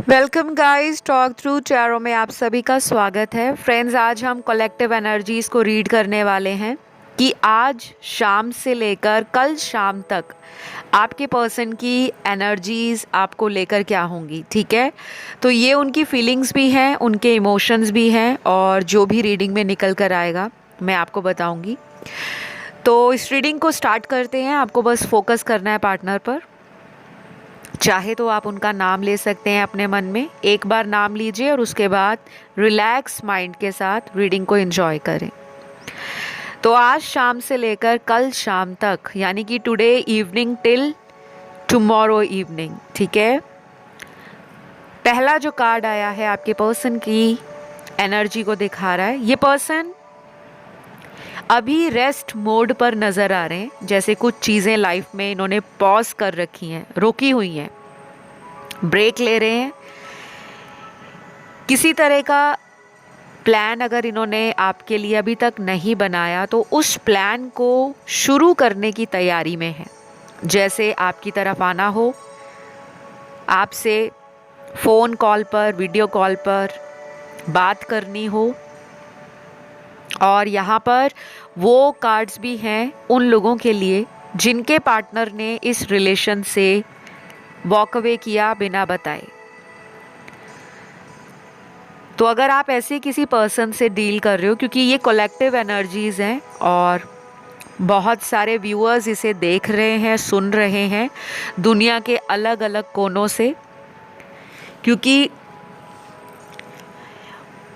Welcome guys, talk through tarot में आप सभी का स्वागत है। फ्रेंड्स, आज हम कलेक्टिव एनर्जीज़ को रीड करने वाले हैं कि आज शाम से लेकर कल शाम तक आपके पर्सन की एनर्जीज़ आपको लेकर क्या होंगी। ठीक है, तो ये उनकी फीलिंग्स भी हैं, उनके इमोशंस भी हैं और जो भी रीडिंग में निकल कर आएगा मैं आपको बताऊंगी। तो इस रीडिंग को स्टार्ट करते हैं। आपको बस फोकस करना है पार्टनर पर। चाहे तो आप उनका नाम ले सकते हैं अपने मन में। एक बार नाम लीजिए और उसके बाद रिलैक्स माइंड के साथ रीडिंग को एंजॉय करें। तो आज शाम से लेकर कल शाम तक, यानी कि today evening till tomorrow evening, ठीक है। पहला जो कार्ड आया है आपके पर्सन की एनर्जी को दिखा रहा है। ये पर्सन अभी रेस्ट मोड पर नज़र आ रहे हैं, जैसे कुछ चीज़ें लाइफ में इन्होंने पॉज कर रखी हैं, रोकी हुई हैं, ब्रेक ले रहे हैं। किसी तरह का प्लान अगर इन्होंने आपके लिए अभी तक नहीं बनाया तो उस प्लान को शुरू करने की तैयारी में है। जैसे आपकी तरफ आना हो, आपसे फ़ोन कॉल पर, वीडियो कॉल पर बात करनी हो। और यहाँ पर वो कार्ड्स भी हैं उन लोगों के लिए जिनके पार्टनर ने इस रिलेशन से वॉक अवे किया बिना बताए। तो अगर आप ऐसे किसी पर्सन से डील कर रहे हो, क्योंकि ये कलेक्टिव एनर्जीज़ हैं और बहुत सारे व्यूअर्स इसे देख रहे हैं, सुन रहे हैं दुनिया के अलग अलग कोनों से, क्योंकि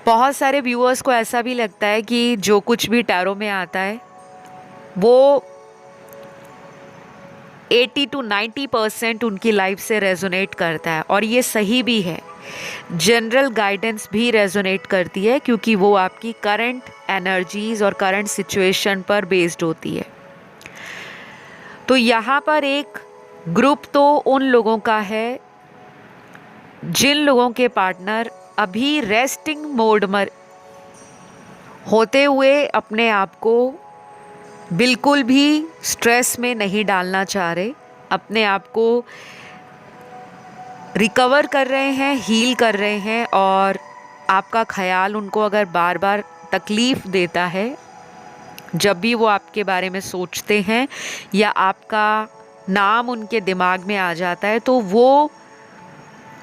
बहुत सारे व्यूअर्स को ऐसा भी लगता है कि जो कुछ भी टैरो में आता है वो 80 to 90% उनकी लाइफ से रेजोनेट करता है। और ये सही भी है। जनरल गाइडेंस भी रेजोनेट करती है क्योंकि वो आपकी करंट एनर्जीज़ और करंट सिचुएशन पर बेस्ड होती है। तो यहाँ पर एक ग्रुप तो उन लोगों का है जिन लोगों के पार्टनर अभी रेस्टिंग मोड में होते हुए अपने आप को बिल्कुल भी स्ट्रेस में नहीं डालना चाह रहे, अपने आप को रिकवर कर रहे हैं, हील कर रहे हैं। और आपका ख्याल उनको अगर बार बार तकलीफ़ देता है, जब भी वो आपके बारे में सोचते हैं या आपका नाम उनके दिमाग में आ जाता है, तो वो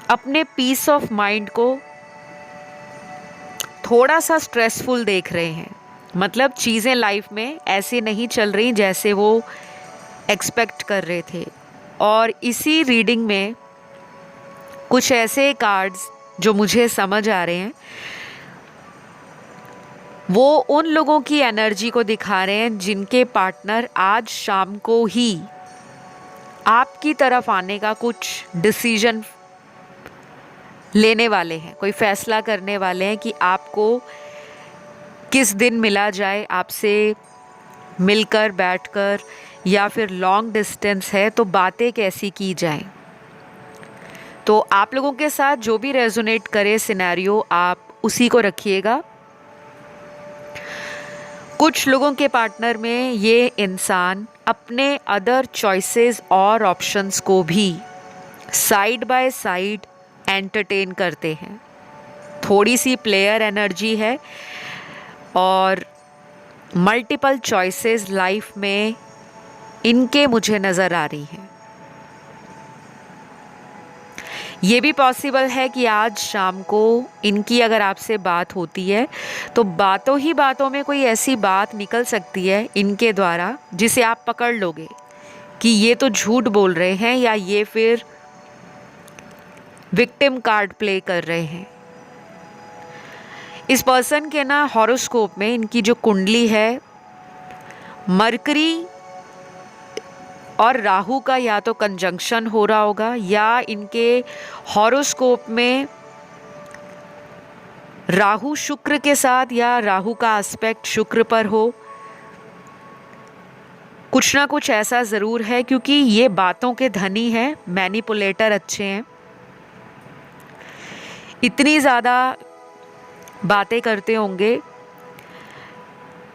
अपने पीस ऑफ माइंड को थोड़ा सा स्ट्रेसफुल देख रहे हैं। मतलब चीज़ें लाइफ में ऐसे नहीं चल रही जैसे वो एक्सपेक्ट कर रहे थे। और इसी रीडिंग में कुछ ऐसे कार्ड्स जो मुझे समझ आ रहे हैं वो उन लोगों की एनर्जी को दिखा रहे हैं जिनके पार्टनर आज शाम को ही आपकी तरफ आने का कुछ डिसीजन लेने वाले हैं, कोई फैसला करने वाले हैं कि आपको किस दिन मिला जाए, आपसे मिलकर बैठकर, या फिर लॉन्ग डिस्टेंस है तो बातें कैसी की जाए। तो आप लोगों के साथ जो भी रेजोनेट करे सिनेरियो, आप उसी को रखिएगा। कुछ लोगों के पार्टनर में ये इंसान अपने अदर चॉइसेस और ऑप्शंस को भी साइड बाय साइड एंटरटेन करते हैं। थोड़ी सी प्लेयर एनर्जी है और मल्टीपल चॉइसेस लाइफ में इनके मुझे नज़र आ रही हैं। ये भी पॉसिबल है कि आज शाम को इनकी अगर आपसे बात होती है तो बातों ही बातों में कोई ऐसी बात निकल सकती है इनके द्वारा जिसे आप पकड़ लोगे कि ये तो झूठ बोल रहे हैं या ये फिर विक्टिम कार्ड प्ले कर रहे हैं। इस पर्सन के ना हॉरोस्कोप में इनकी जो कुंडली है, मरकरी और राहु का या तो कंजंक्शन हो रहा होगा या इनके हॉरोस्कोप में राहु शुक्र के साथ या राहु का एस्पेक्ट शुक्र पर हो। कुछ ना कुछ ऐसा ज़रूर है क्योंकि ये बातों के धनी हैं, मैनिपुलेटर अच्छे हैं, इतनी ज़्यादा बातें करते होंगे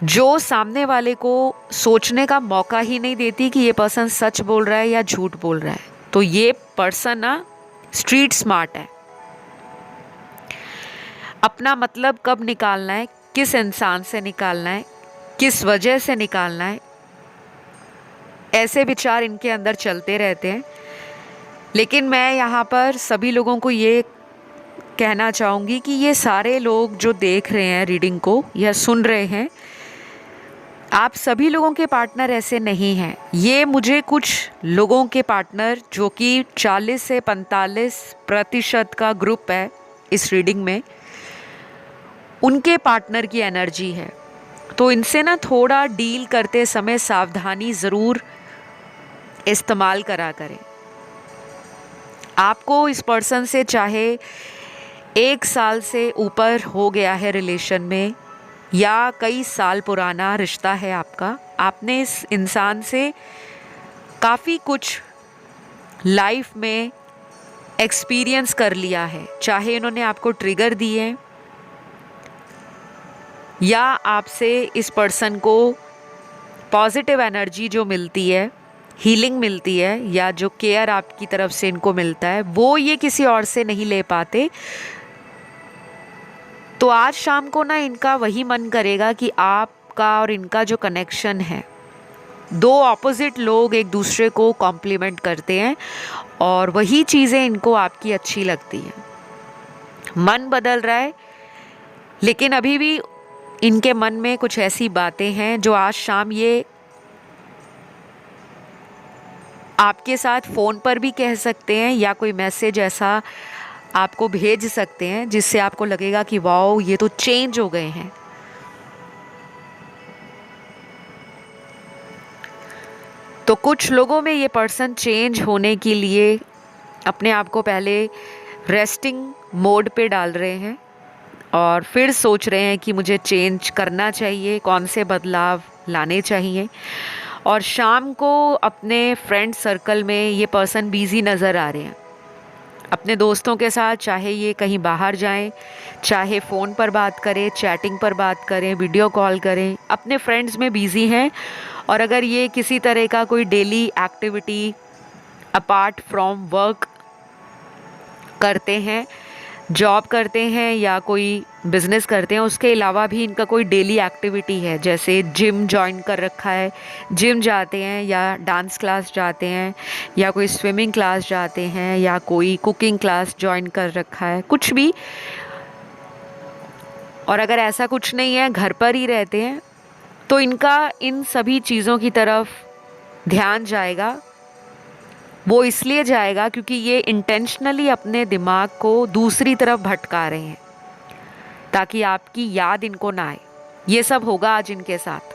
जो सामने वाले को सोचने का मौका ही नहीं देती कि ये पर्सन सच बोल रहा है या झूठ बोल रहा है। तो ये पर्सन ना स्ट्रीट स्मार्ट है, अपना मतलब कब निकालना है, किस इंसान से निकालना है, किस वजह से निकालना है, ऐसे विचार इनके अंदर चलते रहते हैं। लेकिन मैं यहाँ पर सभी लोगों को ये कहना चाहूँगी कि ये सारे लोग जो देख रहे हैं रीडिंग को या सुन रहे हैं, आप सभी लोगों के पार्टनर ऐसे नहीं हैं। ये मुझे कुछ लोगों के पार्टनर, जो कि 40 से 45% का ग्रुप है इस रीडिंग में, उनके पार्टनर की एनर्जी है। तो इनसे ना थोड़ा डील करते समय सावधानी ज़रूर इस्तेमाल करा करें। आपको इस पर्सन से चाहे 1 साल से ऊपर हो गया है रिलेशन में, या कई साल पुराना रिश्ता है आपका, आपने इस इंसान से काफ़ी कुछ लाइफ में एक्सपीरियंस कर लिया है, चाहे इन्होंने आपको ट्रिगर दिए या आपसे इस पर्सन को पॉजिटिव एनर्जी जो मिलती है, हीलिंग मिलती है, या जो केयर आपकी तरफ से इनको मिलता है, वो ये किसी और से नहीं ले पाते। तो आज शाम को ना इनका वही मन करेगा कि आपका और इनका जो कनेक्शन है, दो ऑपोजिट लोग एक दूसरे को कॉम्प्लीमेंट करते हैं और वही चीज़ें इनको आपकी अच्छी लगती हैं। मन बदल रहा है, लेकिन अभी भी इनके मन में कुछ ऐसी बातें हैं जो आज शाम ये आपके साथ फ़ोन पर भी कह सकते हैं, या कोई मैसेज ऐसा आपको भेज सकते हैं जिससे आपको लगेगा कि वाओ, ये तो चेंज हो गए हैं। तो कुछ लोगों में ये पर्सन चेंज होने के लिए अपने आप को पहले रेस्टिंग मोड पे डाल रहे हैं और फिर सोच रहे हैं कि मुझे चेंज करना चाहिए, कौन से बदलाव लाने चाहिए। और शाम को अपने फ्रेंड सर्कल में ये पर्सन बिज़ी नज़र आ रहे हैं अपने दोस्तों के साथ, चाहे ये कहीं बाहर जाएं, चाहे फ़ोन पर बात करें, चैटिंग पर बात करें, वीडियो कॉल करें, अपने फ्रेंड्स में बिज़ी हैं। और अगर ये किसी तरह का कोई daily activity apart from work करते हैं, जॉब करते हैं या कोई बिज़नेस करते हैं, उसके अलावा भी इनका कोई डेली एक्टिविटी है, जैसे जिम जॉइन कर रखा है, जिम जाते हैं या डांस क्लास जाते हैं या कोई स्विमिंग क्लास जाते हैं या कोई कुकिंग क्लास जॉइन कर रखा है, कुछ भी। और अगर ऐसा कुछ नहीं है, घर पर ही रहते हैं, तो इनका इन सभी चीज़ों की तरफ ध्यान जाएगा। वो इसलिए जाएगा क्योंकि ये इंटेंशनली अपने दिमाग को दूसरी तरफ भटका रहे हैं ताकि आपकी याद इनको ना आए। ये सब होगा आज इनके साथ।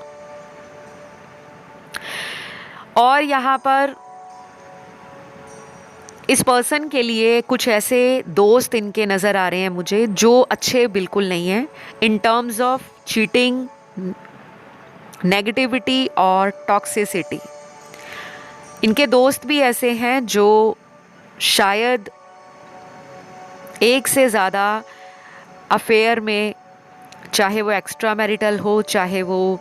और यहाँ पर इस पर्सन के लिए कुछ ऐसे दोस्त इनके नज़र आ रहे हैं मुझे जो अच्छे बिल्कुल नहीं हैं in terms of cheating, negativity और टॉक्सिसिटी। इनके दोस्त भी ऐसे हैं जो शायद एक से ज़्यादा अफेयर में, चाहे वो एक्स्ट्रा मैरिटल हो, चाहे वो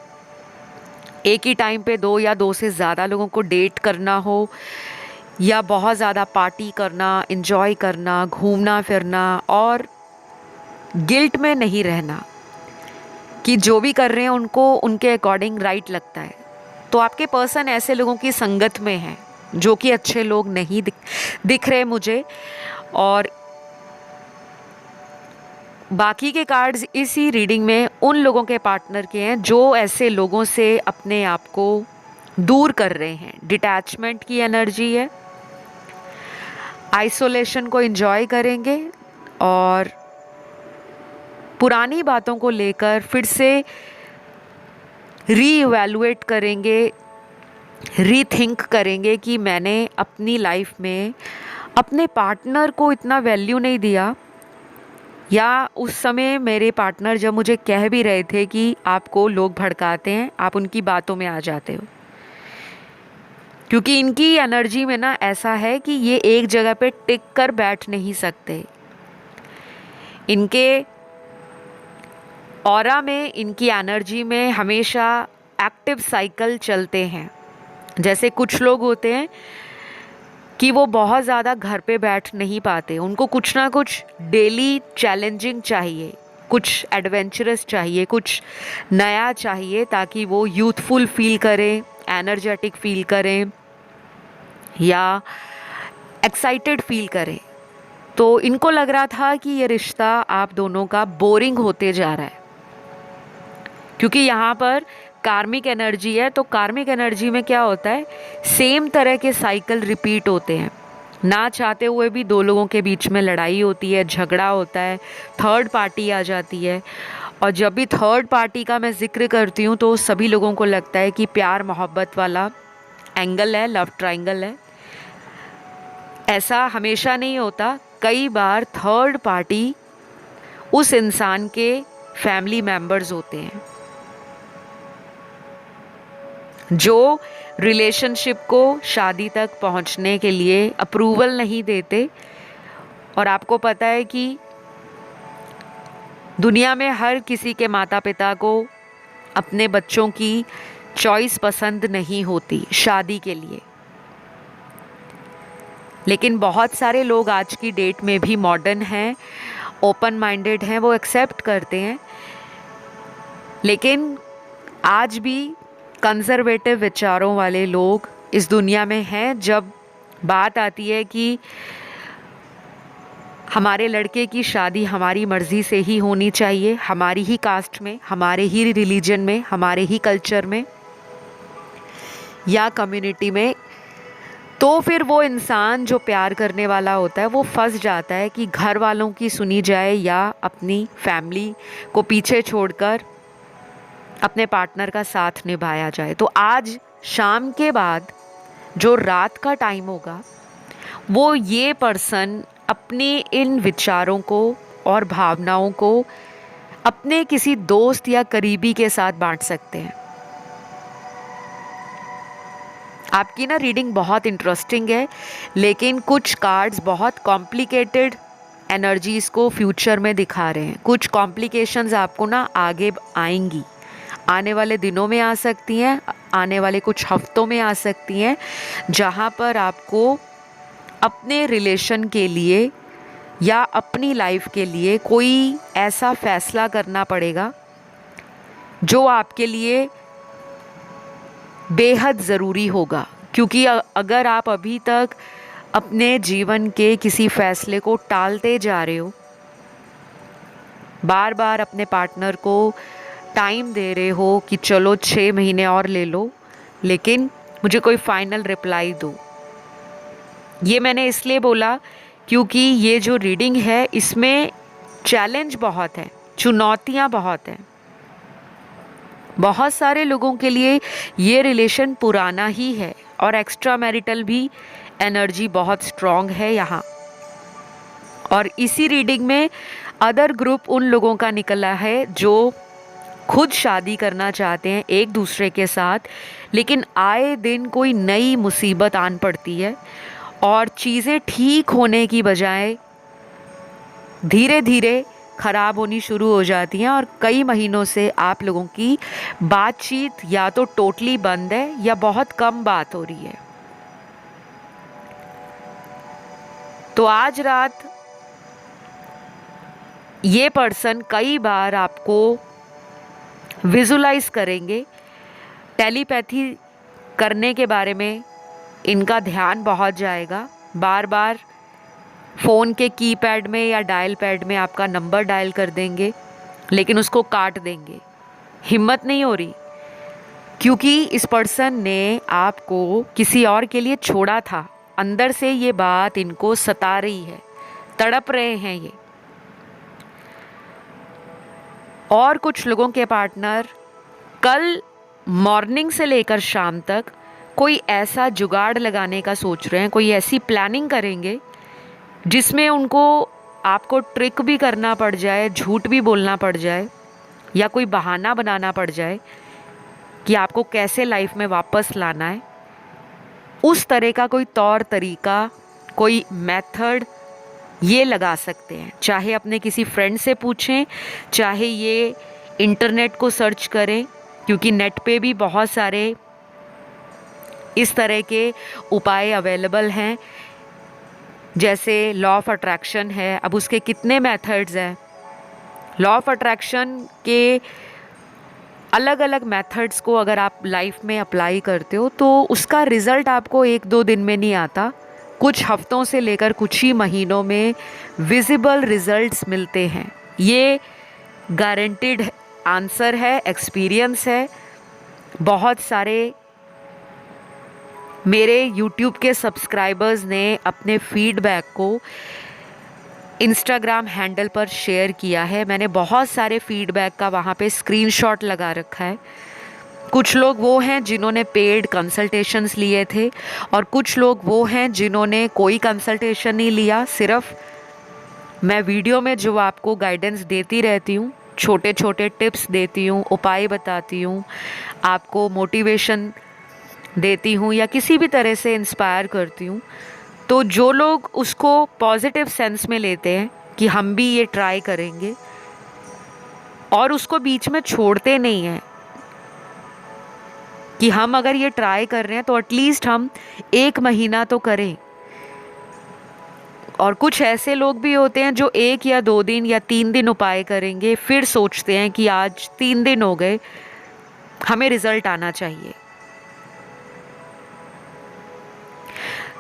एक ही टाइम पे 2 या 2 से ज़्यादा लोगों को डेट करना हो, या बहुत ज़्यादा पार्टी करना, एंजॉय करना, घूमना फिरना और गिल्ट में नहीं रहना कि जो भी कर रहे हैं उनको उनके अकॉर्डिंग राइट लगता है। तो आपके पर्सन ऐसे लोगों की संगत में हैं जो कि अच्छे लोग नहीं दिख रहे मुझे। और बाकी के कार्ड्स इसी रीडिंग में उन लोगों के पार्टनर के हैं जो ऐसे लोगों से अपने आप को दूर कर रहे हैं। डिटैचमेंट की एनर्जी है, आइसोलेशन को एंजॉय करेंगे और पुरानी बातों को लेकर फिर से रीइवैल्यूएट करेंगे, रीथिंक करेंगे कि मैंने अपनी लाइफ में अपने पार्टनर को इतना वैल्यू नहीं दिया, या उस समय मेरे पार्टनर जब मुझे कह भी रहे थे कि आपको लोग भड़काते हैं, आप उनकी बातों में आ जाते हो। क्योंकि इनकी एनर्जी में ना ऐसा है कि ये एक जगह पे टिक कर बैठ नहीं सकते। इनके ऑरा में, इनकी एनर्जी में हमेशा एक्टिव साइकिल चलते हैं। जैसे कुछ लोग होते हैं कि वो बहुत ज़्यादा घर पे बैठ नहीं पाते, उनको कुछ ना कुछ डेली चैलेंजिंग चाहिए, कुछ एडवेंचरस चाहिए, कुछ नया चाहिए, ताकि वो यूथफुल फील करें, एनर्जेटिक फील करें या एक्साइटेड फील करें। तो इनको लग रहा था कि ये रिश्ता आप दोनों का बोरिंग होते जा रहा है, क्योंकि यहाँ पर कार्मिक एनर्जी है। तो कार्मिक एनर्जी में क्या होता है, सेम तरह के साइकिल रिपीट होते हैं। ना चाहते हुए भी दो लोगों के बीच में लड़ाई होती है, झगड़ा होता है, थर्ड पार्टी आ जाती है। और जब भी थर्ड पार्टी का मैं जिक्र करती हूँ तो सभी लोगों को लगता है कि प्यार मोहब्बत वाला एंगल है, लव ट्रायंगल है। ऐसा हमेशा नहीं होता। कई बार थर्ड पार्टी उस इंसान के फैमिली मेंबर्स होते हैं जो रिलेशनशिप को शादी तक पहुंचने के लिए अप्रूवल नहीं देते। और आपको पता है कि दुनिया में हर किसी के माता पिता को अपने बच्चों की चॉइस पसंद नहीं होती शादी के लिए, लेकिन बहुत सारे लोग आज की डेट में भी मॉडर्न हैं, ओपन माइंडेड हैं, वो एक्सेप्ट करते हैं। लेकिन आज भी कंजर्वेटिव विचारों वाले लोग इस दुनिया में हैं। जब बात आती है कि हमारे लड़के की शादी हमारी मर्ज़ी से ही होनी चाहिए, हमारी ही कास्ट में, हमारे ही रिलीजन में, हमारे ही कल्चर में या कम्युनिटी में, तो फिर वो इंसान जो प्यार करने वाला होता है वो फंस जाता है कि घर वालों की सुनी जाए या अपनी फैमिली को पीछे छोड़कर अपने पार्टनर का साथ निभाया जाए। तो आज शाम के बाद जो रात का टाइम होगा वो ये पर्सन अपने इन विचारों को और भावनाओं को अपने किसी दोस्त या करीबी के साथ बांट सकते हैं। आपकी ना रीडिंग बहुत इंटरेस्टिंग है, लेकिन कुछ कार्ड्स बहुत कॉम्प्लिकेटेड एनर्जीज़ को फ्यूचर में दिखा रहे हैं। कुछ कॉम्प्लिकेशंस आपको ना आगे आएंगी, आने वाले दिनों में आ सकती हैं, आने वाले कुछ हफ्तों में आ सकती हैं, जहाँ पर आपको अपने रिलेशन के लिए या अपनी लाइफ के लिए कोई ऐसा फैसला करना पड़ेगा जो आपके लिए बेहद ज़रूरी होगा। क्योंकि अगर आप अभी तक अपने जीवन के किसी फैसले को टालते जा रहे हो, बार बार अपने पार्टनर को टाइम दे रहे हो कि चलो 6 महीने और ले लो, लेकिन मुझे कोई फाइनल रिप्लाई दो। ये मैंने इसलिए बोला क्योंकि ये जो रीडिंग है इसमें चैलेंज बहुत है, चुनौतियाँ बहुत हैं। बहुत सारे लोगों के लिए ये रिलेशन पुराना ही है और एक्स्ट्रा मैरिटल भी एनर्जी बहुत स्ट्रॉन्ग है यहाँ। और इसी रीडिंग में अदर ग्रुप उन लोगों का निकला है जो खुद शादी करना चाहते हैं एक दूसरे के साथ, लेकिन आए दिन कोई नई मुसीबत आन पड़ती है और चीज़ें ठीक होने की बजाय धीरे धीरे ख़राब होनी शुरू हो जाती हैं। और कई महीनों से आप लोगों की बातचीत या तो टोटली बंद है या बहुत कम बात हो रही है। तो आज रात ये पर्सन कई बार आपको विजुलाइज करेंगे। टेलीपैथी करने के बारे में इनका ध्यान बहुत जाएगा। बार बार फ़ोन के कीपैड में या डायल पैड में आपका नंबर डायल कर देंगे, लेकिन उसको काट देंगे। हिम्मत नहीं हो रही, क्योंकि इस पर्सन ने आपको किसी और के लिए छोड़ा था। अंदर से ये बात इनको सता रही है, तड़प रहे हैं ये। और कुछ लोगों के पार्टनर कल मॉर्निंग से लेकर शाम तक कोई ऐसा जुगाड़ लगाने का सोच रहे हैं, कोई ऐसी प्लानिंग करेंगे जिसमें उनको आपको ट्रिक भी करना पड़ जाए, झूठ भी बोलना पड़ जाए या कोई बहाना बनाना पड़ जाए कि आपको कैसे लाइफ में वापस लाना है। उस तरह का कोई तौर तरीका, कोई मेथड ये लगा सकते हैं। चाहे अपने किसी फ्रेंड से पूछें, चाहे ये इंटरनेट को सर्च करें, क्योंकि नेट पे भी बहुत सारे इस तरह के उपाय अवेलेबल हैं। जैसे लॉ ऑफ अट्रैक्शन है, अब उसके कितने मेथड्स हैं, लॉ ऑफ अट्रैक्शन के अलग अलग मेथड्स को अगर आप लाइफ में अप्लाई करते हो तो उसका रिज़ल्ट आपको एक दो दिन में नहीं आता, कुछ हफ्तों से लेकर कुछ ही महीनों में विजिबल रिजल्ट्स मिलते हैं। ये गारंटीड आंसर है, एक्सपीरियंस है। बहुत सारे मेरे यूट्यूब के सब्सक्राइबर्स ने अपने फीडबैक को इंस्टाग्राम हैंडल पर शेयर किया है। मैंने बहुत सारे फीडबैक का वहाँ पे स्क्रीनशॉट लगा रखा है। कुछ लोग वो हैं जिन्होंने पेड कंसल्टेशंस लिए थे और कुछ लोग वो हैं जिन्होंने कोई कंसल्टेशन नहीं लिया। सिर्फ मैं वीडियो में जो आपको गाइडेंस देती रहती हूँ, छोटे छोटे टिप्स देती हूँ, उपाय बताती हूँ, आपको मोटिवेशन देती हूँ या किसी भी तरह से इंस्पायर करती हूँ, तो जो लोग उसको पॉजिटिव सेंस में लेते हैं कि हम भी ये ट्राई करेंगे और उसको बीच में छोड़ते नहीं हैं कि हम अगर ये ट्राई कर रहे हैं तो एटलीस्ट हम 1 महीना तो करें। और कुछ ऐसे लोग भी होते हैं जो 1 या 2 दिन या 3 दिन उपाय करेंगे, फिर सोचते हैं कि आज 3 दिन हो गए, हमें रिजल्ट आना चाहिए।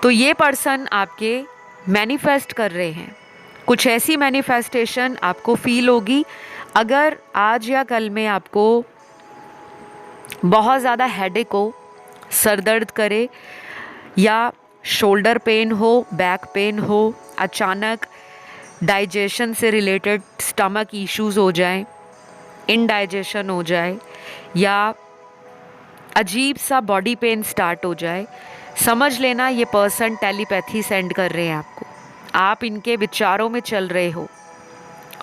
तो ये पर्सन आपके मैनिफेस्ट कर रहे हैं, कुछ ऐसी मैनिफेस्टेशन आपको फील होगी। अगर आज या कल में आपको बहुत ज़्यादा हेडेक हो, सर दर्द करे या शोल्डर पेन हो, बैक पेन हो, अचानक डाइजेशन से रिलेटेड स्टमक इश्यूज हो जाएं, इनडाइजेशन हो जाए या अजीब सा बॉडी पेन स्टार्ट हो जाए, समझ लेना ये पर्सन टेलीपैथी सेंड कर रहे हैं आपको। आप इनके विचारों में चल रहे हो।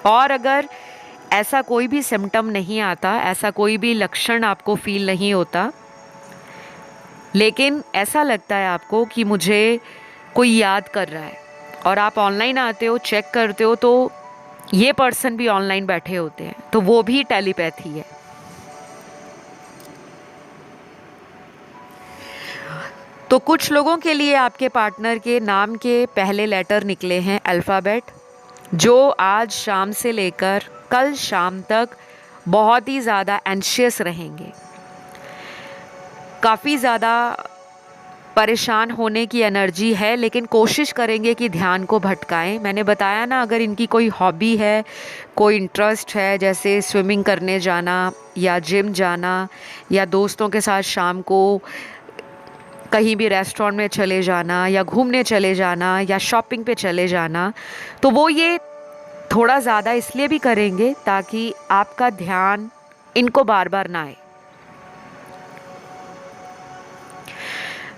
और अगर ऐसा कोई भी सिम्टम नहीं आता, ऐसा कोई भी लक्षण आपको फील नहीं होता, लेकिन ऐसा लगता है आपको कि मुझे कोई याद कर रहा है और आप ऑनलाइन आते हो, चेक करते हो तो ये पर्सन भी ऑनलाइन बैठे होते हैं, तो वो भी टेलीपैथी है। तो कुछ लोगों के लिए आपके पार्टनर के नाम के पहले लेटर निकले हैं अल्फ़ाबेट, जो आज शाम से लेकर कल शाम तक बहुत ही ज़्यादा एंशियस रहेंगे, काफ़ी ज़्यादा परेशान होने की एनर्जी है, लेकिन कोशिश करेंगे कि ध्यान को भटकाएं। मैंने बताया ना, अगर इनकी कोई हॉबी है, कोई इंटरेस्ट है, जैसे स्विमिंग करने जाना या जिम जाना या दोस्तों के साथ शाम को कहीं भी रेस्टोरेंट में चले जाना या घूमने चले जाना या शॉपिंग पे चले जाना, तो वो ये थोड़ा ज़्यादा इसलिए भी करेंगे ताकि आपका ध्यान इनको बार बार ना आए।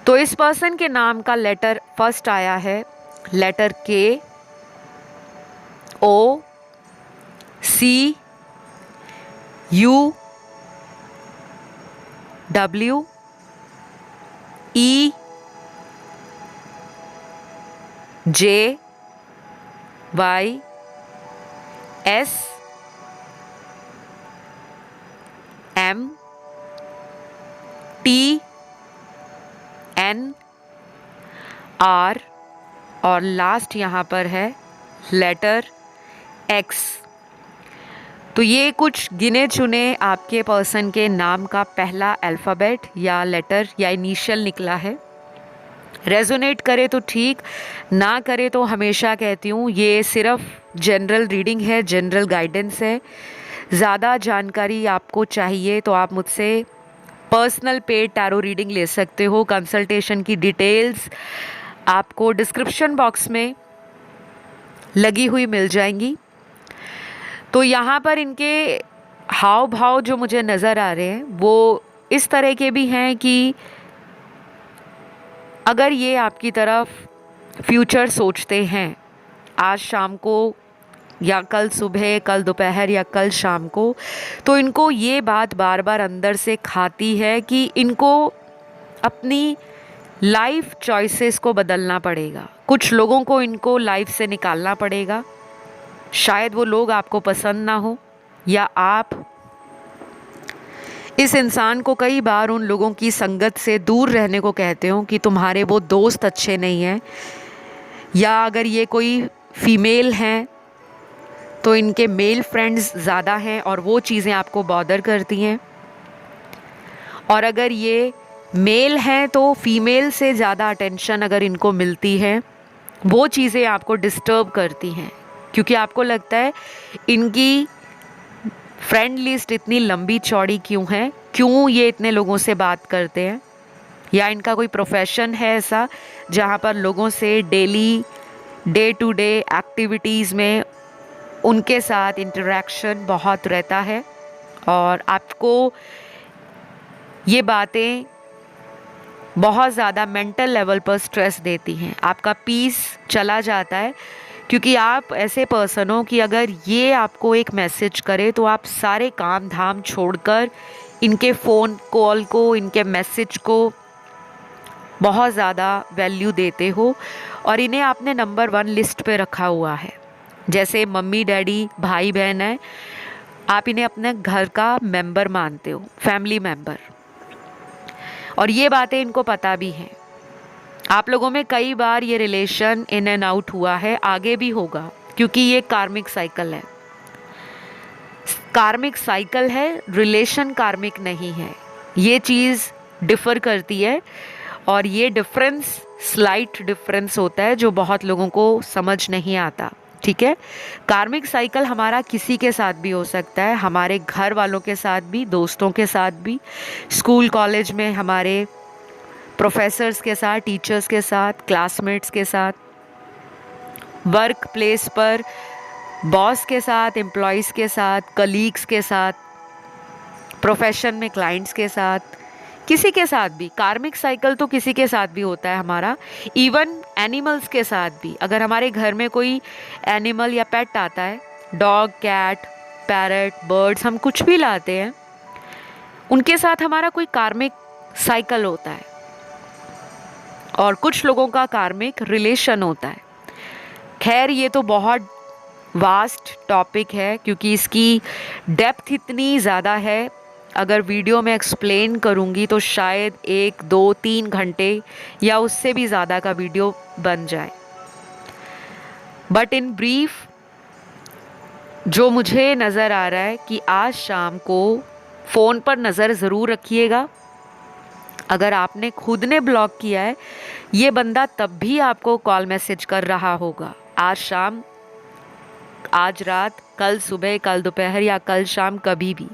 तो इस पर्सन के नाम का लेटर फर्स्ट आया है, लेटर के, O, C, U, W, E, J, Y, S, M, T, N, R और लास्ट यहाँ पर है लेटर एक्स। तो ये कुछ गिने चुने आपके पर्सन के नाम का पहला अल्फ़ाबेट या लेटर या इनिशियल निकला है। रेजोनेट करे तो ठीक, ना करे तो हमेशा कहती हूँ ये सिर्फ जनरल रीडिंग है, जनरल गाइडेंस है। ज़्यादा जानकारी आपको चाहिए तो आप मुझसे पर्सनल पेड टैरो रीडिंग ले सकते हो। कंसल्टेशन की डिटेल्स आपको डिस्क्रिप्शन बॉक्स में लगी हुई मिल जाएंगी। तो यहाँ पर इनके हाव भाव जो मुझे नज़र आ रहे हैं वो इस तरह के भी हैं कि अगर ये आपकी तरफ फ्यूचर सोचते हैं आज शाम को या कल सुबह, कल दोपहर या कल शाम को, तो इनको ये बात बार बार अंदर से खाती है कि इनको अपनी लाइफ चॉइसेस को बदलना पड़ेगा। कुछ लोगों को इनको लाइफ से निकालना पड़ेगा। शायद वो लोग आपको पसंद ना हो या आप इस इंसान को कई बार उन लोगों की संगत से दूर रहने को कहते हो कि तुम्हारे वो दोस्त अच्छे नहीं हैं, या अगर ये कोई फीमेल हैं तो इनके मेल फ्रेंड्स ज़्यादा हैं और वो चीज़ें आपको बॉदर करती हैं। और अगर ये मेल हैं तो फीमेल से ज़्यादा अटेंशन अगर इनको मिलती है, वो चीज़ें आपको डिस्टर्ब करती हैं, क्योंकि आपको लगता है इनकी फ्रेंड लिस्ट इतनी लंबी चौड़ी क्यों है, क्यों ये इतने लोगों से बात करते हैं, या इनका कोई प्रोफेशन है ऐसा जहाँ पर लोगों से daily day to day activities में उनके साथ इंटरेक्शन बहुत रहता है और आपको ये बातें बहुत ज़्यादा मेंटल लेवल पर स्ट्रेस देती हैं, आपका पीस चला जाता है। क्योंकि आप ऐसे पर्सन हो कि अगर ये आपको एक मैसेज करे तो आप सारे काम धाम छोड़कर इनके फ़ोन कॉल को, इनके मैसेज को बहुत ज़्यादा वैल्यू देते हो और इन्हें आपने नंबर 1 लिस्ट पे रखा हुआ है। जैसे मम्मी डैडी भाई बहन है, आप इन्हें अपने घर का मेंबर मानते हो, फैमिली मेंबर। और ये बातें इनको पता भी हैं। आप लोगों में कई बार ये रिलेशन इन एंड आउट हुआ है, आगे भी होगा, क्योंकि ये कार्मिक साइकिल है। कार्मिक साइकिल है, रिलेशन कार्मिक नहीं है। ये चीज़ डिफ़र करती है और ये डिफरेंस स्लाइट डिफरेंस होता है जो बहुत लोगों को समझ नहीं आता। ठीक है, कार्मिक साइकिल हमारा किसी के साथ भी हो सकता है, हमारे घर वालों के साथ भी, दोस्तों के साथ भी, स्कूल कॉलेज में हमारे प्रोफेसर्स के साथ, टीचर्स के साथ, क्लासमेट्स के साथ, वर्क प्लेस पर बॉस के साथ, एम्प्लॉयज़ के साथ, कलीग्स के साथ, प्रोफेशन में क्लाइंट्स के साथ, किसी के साथ भी। कार्मिक साइकिल तो किसी के साथ भी होता है हमारा, इवन एनिमल्स के साथ भी। अगर हमारे घर में कोई एनिमल या पेट आता है, डॉग, कैट, पैरट, बर्ड्स, हम कुछ भी लाते हैं, उनके साथ हमारा कोई कार्मिक साइकिल होता है और कुछ लोगों का कार्मिक रिलेशन होता है। खैर, ये तो बहुत वास्ट टॉपिक है क्योंकि इसकी डेप्थ इतनी ज़्यादा है, अगर वीडियो में एक्सप्लेन करूँगी तो शायद 1, 2, 3 घंटे या उससे भी ज़्यादा का वीडियो बन जाए। बट इन ब्रीफ जो मुझे नज़र आ रहा है कि आज शाम को फ़ोन पर नज़र ज़रूर रखिएगा। अगर आपने खुद ने ब्लॉक किया है, ये बंदा तब भी आपको कॉल मैसेज कर रहा होगा, आज शाम, आज रात, कल सुबह, कल दोपहर या कल शाम, कभी भी,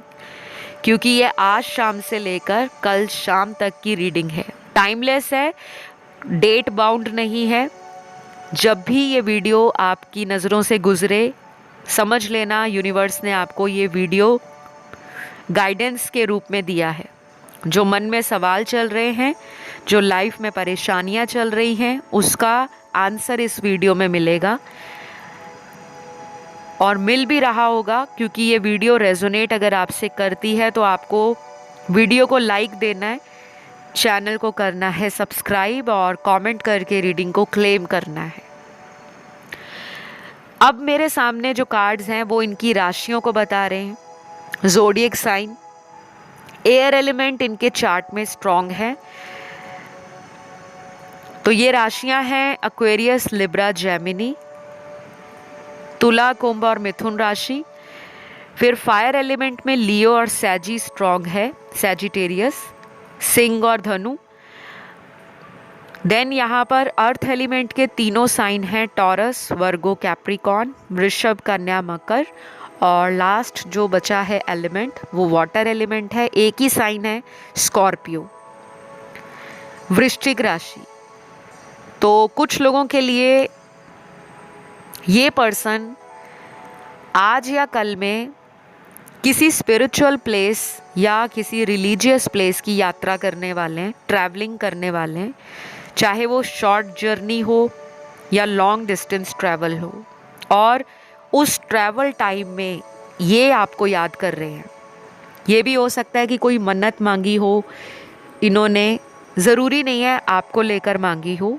क्योंकि ये आज शाम से लेकर कल शाम तक की रीडिंग है। टाइमलेस है, डेट बाउंड नहीं है। जब भी ये वीडियो आपकी नज़रों से गुजरे, समझ लेना यूनिवर्स ने आपको ये वीडियो गाइडेंस के रूप में दिया है। जो मन में सवाल चल रहे हैं, जो लाइफ में परेशानियां चल रही हैं, उसका आंसर इस वीडियो में मिलेगा और मिल भी रहा होगा, क्योंकि ये वीडियो रेजोनेट अगर आपसे करती है तो आपको वीडियो को लाइक देना है, चैनल को करना है सब्सक्राइब और कमेंट करके रीडिंग को क्लेम करना है। अब मेरे सामने जो कार्ड्स हैं वो इनकी राशियों को बता रहे हैं। ज़ोडिएक साइन, एयर एलिमेंट इनके चार्ट में स्ट्रॉन्ग है, तो ये राशियां हैं एक्वेरियस, लिब्रा, जेमिनी, तुला, कुंभ और मिथुन राशि। फिर फायर एलिमेंट में लियो और सैजी स्ट्रॉन्ग है, सैजिटेरियस, सिंह और धनु। देन यहाँ पर अर्थ एलिमेंट के तीनों साइन हैं, टॉरस, वर्गो, कैप्रिकॉर्न, वृषभ, कन्या, मकर। और लास्ट जो बचा है एलिमेंट वो वाटर एलिमेंट है, एक ही साइन है, स्कॉर्पियो, वृश्चिक राशि। तो कुछ लोगों के लिए ये पर्सन आज या कल में किसी स्पिरिचुअल प्लेस या किसी रिलीजियस प्लेस की यात्रा करने वाले हैं, ट्रैवलिंग करने वाले हैं, चाहे वो शॉर्ट जर्नी हो या लॉन्ग डिस्टेंस ट्रैवल हो। और उस ट्रैवल टाइम में ये आपको याद कर रहे हैं। ये भी हो सकता है कि कोई मन्नत मांगी हो इन्होंने, ज़रूरी नहीं है आपको लेकर मांगी हो,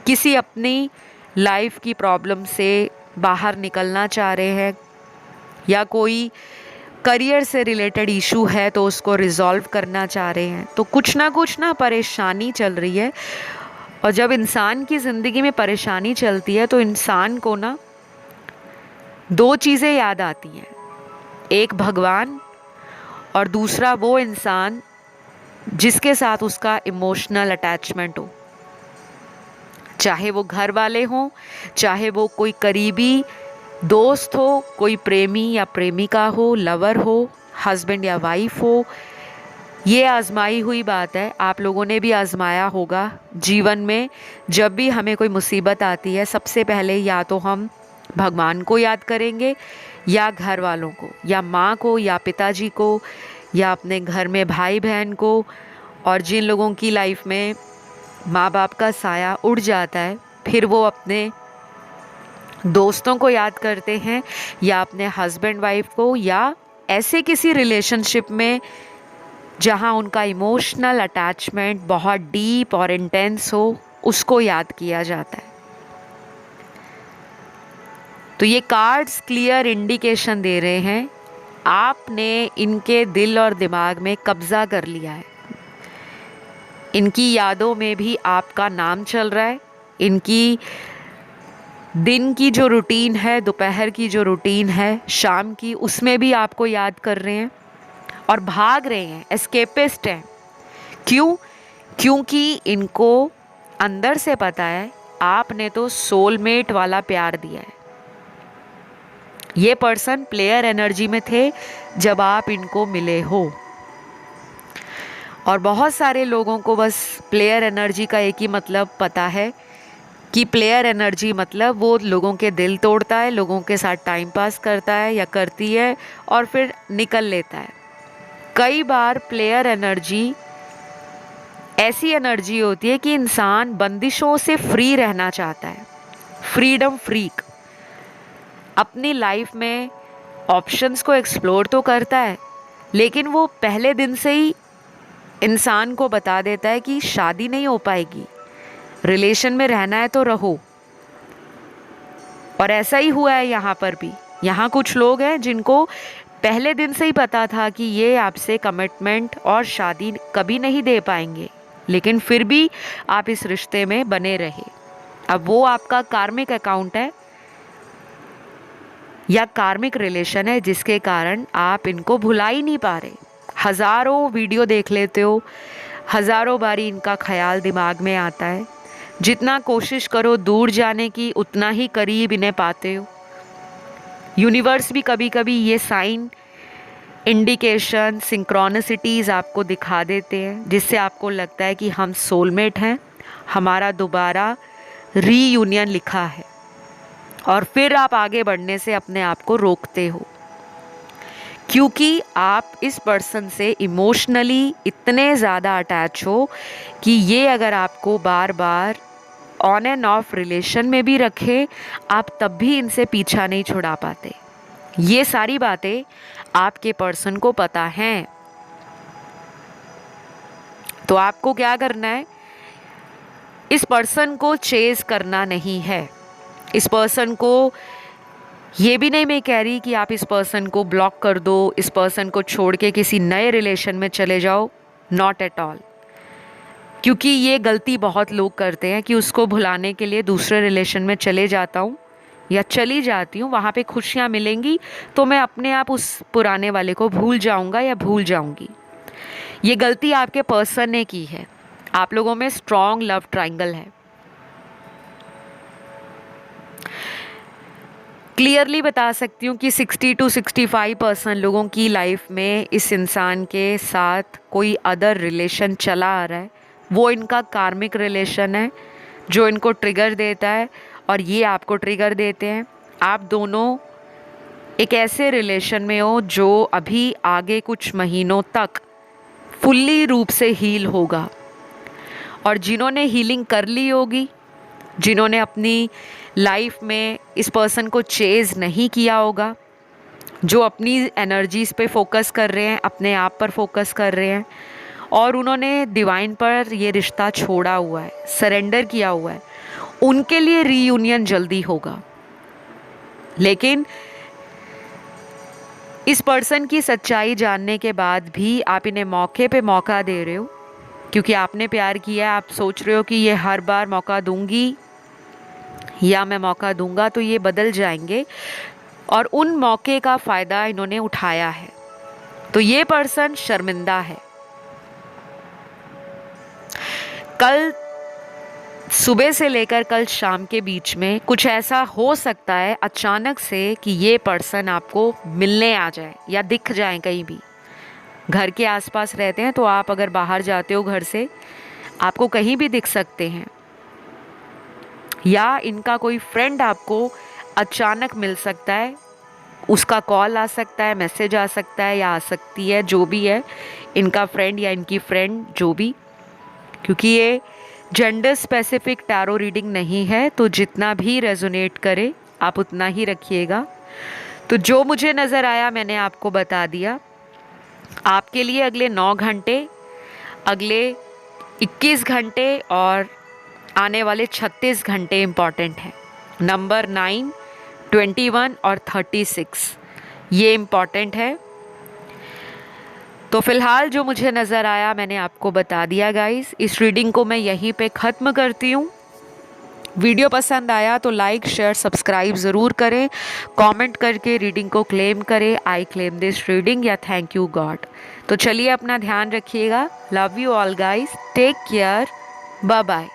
किसी अपनी लाइफ की प्रॉब्लम से बाहर निकलना चाह रहे हैं या कोई करियर से रिलेटेड इशू है तो उसको रिजॉल्व करना चाह रहे हैं। तो कुछ ना परेशानी चल रही है, और जब इंसान की ज़िंदगी में परेशानी चलती है तो इंसान को ना दो चीज़ें याद आती हैं, एक भगवान और दूसरा वो इंसान जिसके साथ उसका इमोशनल अटैचमेंट हो, चाहे वो घर वाले हों, चाहे वो कोई करीबी दोस्त हो, कोई प्रेमी या प्रेमिका हो, लवर हो, हस्बैंड या वाइफ हो। ये आजमाई हुई बात है, आप लोगों ने भी आजमाया होगा जीवन में। जब भी हमें कोई मुसीबत आती है, सबसे पहले या तो हम भगवान को याद करेंगे, या घर वालों को, या माँ को, या पिताजी को, या अपने घर में भाई बहन को। और जिन लोगों की लाइफ में माँ बाप का साया उड़ जाता है, फिर वो अपने दोस्तों को याद करते हैं, या अपने हस्बैंड वाइफ को, या ऐसे किसी रिलेशनशिप में जहाँ उनका इमोशनल अटैचमेंट बहुत डीप और इंटेंस हो, उसको याद किया जाता है। तो ये कार्ड्स क्लियर इंडिकेशन दे रहे हैं, आपने इनके दिल और दिमाग में कब्जा कर लिया है। इनकी यादों में भी आपका नाम चल रहा है। इनकी दिन की जो रूटीन है, दोपहर की जो रूटीन है, शाम की, उसमें भी आपको याद कर रहे हैं और भाग रहे हैं, एस्केपिस्ट हैं। क्यों? क्योंकि इनको अंदर से पता है आपने तो सोलमेट वाला प्यार दिया है। ये पर्सन प्लेयर एनर्जी में थे जब आप इनको मिले हो, और बहुत सारे लोगों को बस प्लेयर एनर्जी का एक ही मतलब पता है कि प्लेयर एनर्जी मतलब वो लोगों के दिल तोड़ता है, लोगों के साथ टाइम पास करता है या करती है और फिर निकल लेता है। कई बार प्लेयर एनर्जी ऐसी एनर्जी होती है कि इंसान बंदिशों से फ्री रहना चाहता है, फ्रीडम फ्रीक। अपनी लाइफ में ऑप्शंस को एक्सप्लोर तो करता है, लेकिन वो पहले दिन से ही इंसान को बता देता है कि शादी नहीं हो पाएगी, रिलेशन में रहना है तो रहो। और ऐसा ही हुआ है यहाँ पर भी। यहाँ कुछ लोग हैं जिनको पहले दिन से ही पता था कि ये आपसे कमिटमेंट और शादी कभी नहीं दे पाएंगे, लेकिन फिर भी आप इस रिश्ते में बने रहे। अब वो आपका कार्मिक अकाउंट है या कार्मिक रिलेशन है, जिसके कारण आप इनको भुला ही नहीं पा रहे। हज़ारों वीडियो देख लेते हो, हज़ारों बारी इनका ख्याल दिमाग में आता है। जितना कोशिश करो दूर जाने की, उतना ही करीब इन्हें पाते हो। यूनिवर्स भी कभी कभी ये साइन, इंडिकेशन, सिंक्रोनिसिटीज़ आपको दिखा देते हैं, जिससे आपको लगता है कि हम सोलमेट हैं, हमारा दोबारा रीयूनियन लिखा है। और फिर आप आगे बढ़ने से अपने आप को रोकते हो, क्योंकि आप इस पर्सन से इमोशनली इतने ज़्यादा अटैच हो कि ये अगर आपको बार बार ऑन एंड ऑफ रिलेशन में भी रखे, आप तब भी इनसे पीछा नहीं छुड़ा पाते। ये सारी बातें आपके पर्सन को पता हैं। तो आपको क्या करना है? इस पर्सन को चेज करना नहीं है। इस पर्सन को, ये भी नहीं मैं कह रही कि आप इस पर्सन को ब्लॉक कर दो, इस पर्सन को छोड़ के किसी नए रिलेशन में चले जाओ, नॉट एट ऑल। क्योंकि ये गलती बहुत लोग करते हैं कि उसको भुलाने के लिए दूसरे रिलेशन में चले जाता हूँ या चली जाती हूँ, वहाँ पे खुशियाँ मिलेंगी तो मैं अपने आप उस पुराने वाले को भूल जाऊँगा या भूल जाऊँगी। ये गलती आपके पर्सन ने की है। आप लोगों में स्ट्रॉन्ग लव ट्रायंगल है। क्लियरली बता सकती हूँ कि 60 to 65% लोगों की लाइफ में इस इंसान के साथ कोई अदर रिलेशन चला आ रहा है। वो इनका कार्मिक रिलेशन है जो इनको ट्रिगर देता है और ये आपको ट्रिगर देते हैं। आप दोनों एक ऐसे रिलेशन में हो जो अभी आगे कुछ महीनों तक फुल्ली रूप से हील होगा। और जिन्होंने हीलिंग कर ली होगी, जिन्होंने अपनी लाइफ में इस पर्सन को चेज़ नहीं किया होगा, जो अपनी एनर्जीज़ पे फोकस कर रहे हैं, अपने आप पर फोकस कर रहे हैं और उन्होंने डिवाइन पर ये रिश्ता छोड़ा हुआ है, सरेंडर किया हुआ है, उनके लिए रीयूनियन जल्दी होगा। लेकिन इस पर्सन की सच्चाई जानने के बाद भी आप इन्हें मौके पे मौका दे रहे हो, क्योंकि आपने प्यार किया है। आप सोच रहे हो कि ये हर बार मौका दूंगी या मैं मौका दूंगा तो ये बदल जाएंगे, और उन मौके का फ़ायदा इन्होंने उठाया है। तो ये पर्सन शर्मिंदा है। कल सुबह से लेकर कल शाम के बीच में कुछ ऐसा हो सकता है अचानक से कि ये पर्सन आपको मिलने आ जाए या दिख जाए कहीं भी। घर के आसपास रहते हैं तो आप अगर बाहर जाते हो घर से, आपको कहीं भी दिख सकते हैं। या इनका कोई फ्रेंड आपको अचानक मिल सकता है, उसका कॉल आ सकता है, मैसेज आ सकता है या आ सकती है, जो भी है इनका फ्रेंड या इनकी फ्रेंड जो भी। क्योंकि ये जेंडर स्पेसिफिक टैरो रीडिंग नहीं है, तो जितना भी रेजोनेट करे आप उतना ही रखिएगा। तो जो मुझे नज़र आया मैंने आपको बता दिया। आपके लिए अगले 9 घंटे, अगले 21 घंटे और आने वाले 36 घंटे इम्पॉर्टेंट हैं। नंबर 9, 21 और 36 ये इम्पॉर्टेंट है। तो फिलहाल जो मुझे नज़र आया मैंने आपको बता दिया गाइस। इस रीडिंग को मैं यहीं पे ख़त्म करती हूँ। वीडियो पसंद आया तो लाइक शेयर सब्सक्राइब ज़रूर करें, कमेंट करके रीडिंग को क्लेम करें, आई क्लेम दिस रीडिंग या थैंक यू गॉड। तो चलिए अपना ध्यान रखिएगा। Love you all guys, take care, bye bye.